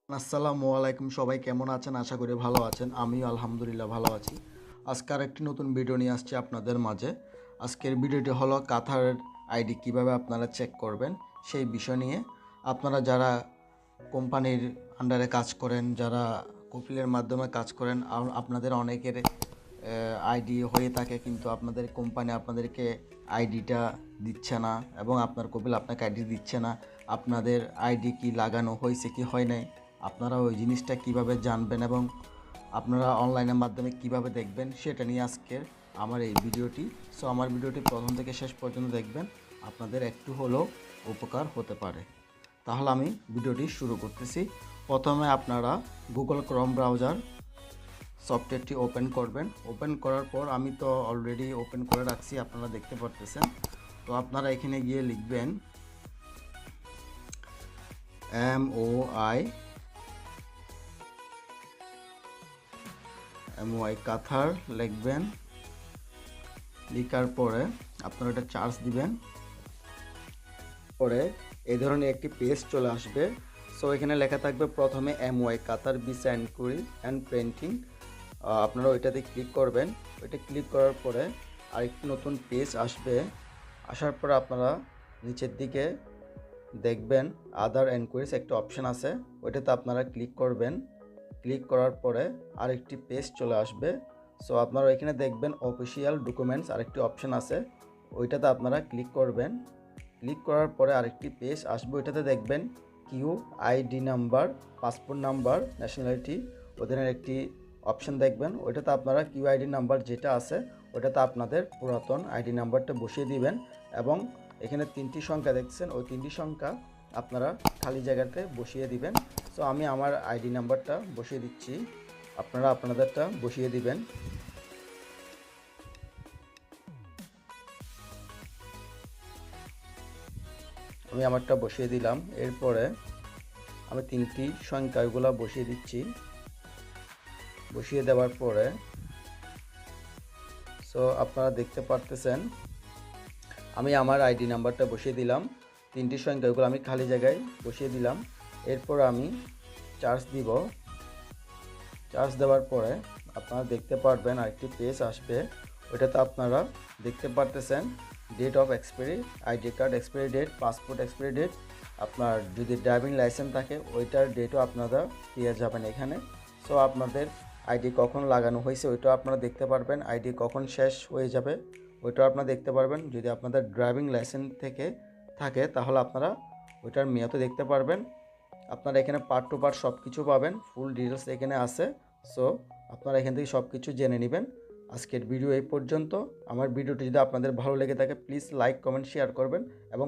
আসসালামু আলাইকুম, সবাই কেমন আছেন? আশা করি ভালো আছেন। আমিও আলহামদুলিল্লাহ ভালো আছি। আজকে আরেকটি নতুন ভিডিও নিয়ে আসছি আপনাদের মাঝে। আজকের ভিডিওটি হলো কাতারের আইডি কিভাবে আপনারা চেক করবেন সেই বিষয় নিয়ে। আপনারা যারা কোম্পানির আন্ডারে কাজ করেন, যারা কপিলের মাধ্যমে কাজ করেন, আপনাদের অনেকের আইডি হয়ে থাকে, কিন্তু আপনাদের কোম্পানি আপনাদেরকে আইডিটা দিচ্ছে না এবং আপনার কপিল আপনাকে আইডি দিচ্ছে না। আপনাদের আইডি কি লাগানো হয়েছে কি হয় নাই, আপনারা ওই জিনিসটা কিভাবে জানবেন এবং আপনারা অনলাইনের মাধ্যমে কিভাবে দেখবেন সেটা নিয়ে আজকের আমার এই ভিডিওটি। সো আমার ভিডিওটি প্রথম থেকে শেষ পর্যন্ত দেখবেন, আপনাদের একটু হলেও উপকার হতে পারে। তাহলে আমি ভিডিওটি শুরু করতেছি। প্রথমে আপনারা গুগল ক্রোম ব্রাউজার সফটওয়্যারটি ওপেন করবেন। ওপেন করার পর আমি তো অলরেডি ওপেন করে রাখছি, আপনারা দেখতে পারতেছেন। তো আপনারা এখানে গিয়ে লিখবেন MOI কাতার লিখবেন। লিখার পরে আপনারা এটা চার্জ দিবেন। পরে এই ধরনের একটি পেজ চলে আসবে। সো এখানে লেখা থাকবে প্রথমে MOI Qatar visa enquiry and printing. আপনারা ওইটাতে ক্লিক করবেন। ওইটা ক্লিক করার পরে আরেকটি নতুন পেজ আসবে। আসার পরে আপনারা নিচের দিকে দেখবেন আদার এনকোয়ারিজ একটা অপশান আছে, ওইটাতে আপনারা ক্লিক করবেন। ক্লিক করার পরে আরেকটি পেজ চলে আসবে। সো আপনারা এখানে দেখবেন অফিসিয়াল ডকুমেন্টস আরেকটি অপশান আছে, ওইটাতে আপনারা ক্লিক করবেন। ক্লিক করার পরে আরেকটি পেজ আসবে, ওইটাতে দেখবেন QID number, passport number, nationality, ওদের একটি অপশান দেখবেন। ওইটাতে আপনারা QID নাম্বার যেটা আছে ওইটাতে আপনাদের পুরাতন আইডি নাম্বারটা বসিয়ে দিবেন এবং এখানে 3টি সংখ্যা দেখছেন, ওই 3টি সংখ্যা আপনারা খালি জায়গাতে বসিয়ে দিবেন। সো আমি আমার আইডি নাম্বারটা বসিয়ে দিচ্ছি, আপনারা আপনাদেরটা বসিয়ে দিবেন। আমি আমারটা বসিয়ে দিলাম। এরপরে আমি 3টি সংখ্যা ওইগুলো বসিয়ে দিচ্ছি। বসিয়ে দেওয়ার পরে সো আপনারা দেখতে পারতেছেন আমি আমার আইডি নাম্বারটা বসিয়ে দিলাম। 3টি সংখ্যা ওইগুলো আমি খালি জায়গায় বসিয়ে দিলাম। এরপর আমি চার্জ দিব। চার্জ দেওয়ার পরে আপনারা দেখতে পারবেন আরেকটি পেজ আসবে, ওইটাতে আপনারা দেখতে পারতেছেন date of expiry, ID card expiry date, passport expiry date, আপনার যদি ড্রাইভিং লাইসেন্স থাকে ওইটার ডেটও আপনারা পেয়ে যাবেন এখানে। সো আপনাদের আইডি কখন লাগানো হয়েছে ওইটাও আপনারা দেখতে পারবেন, আইডি কখন শেষ হয়ে যাবে ওইটাও আপনারা দেখতে পারবেন। যদি আপনাদের ড্রাইভিং লাইসেন্স থেকে থাকে তাহলে আপনারা ওইটার মেয়াদও দেখতে পারবেন। আপনারা এখানে পার্ট টু পার্ট সব কিছু পাবেন, ফুল ডিটেলস এখানে আছে। সো আপনারা এখান থেকে সব কিছু জেনে নেবেন। আজকের ভিডিও এই পর্যন্ত। আমার ভিডিওটি যদি আপনাদের ভালো লেগে থাকে প্লিজ লাইক, কমেন্ট, শেয়ার করবেন এবং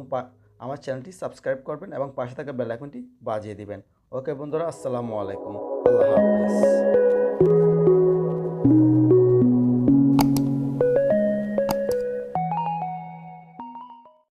আমার চ্যানেলটি সাবস্ক্রাইব করবেন এবং পাশে থাকা বেল আইকনটি বাজিয়ে দিবেন। ওকে বন্ধুরা, আসসালামু আলাইকুম, আল্লাহ হাফেজ।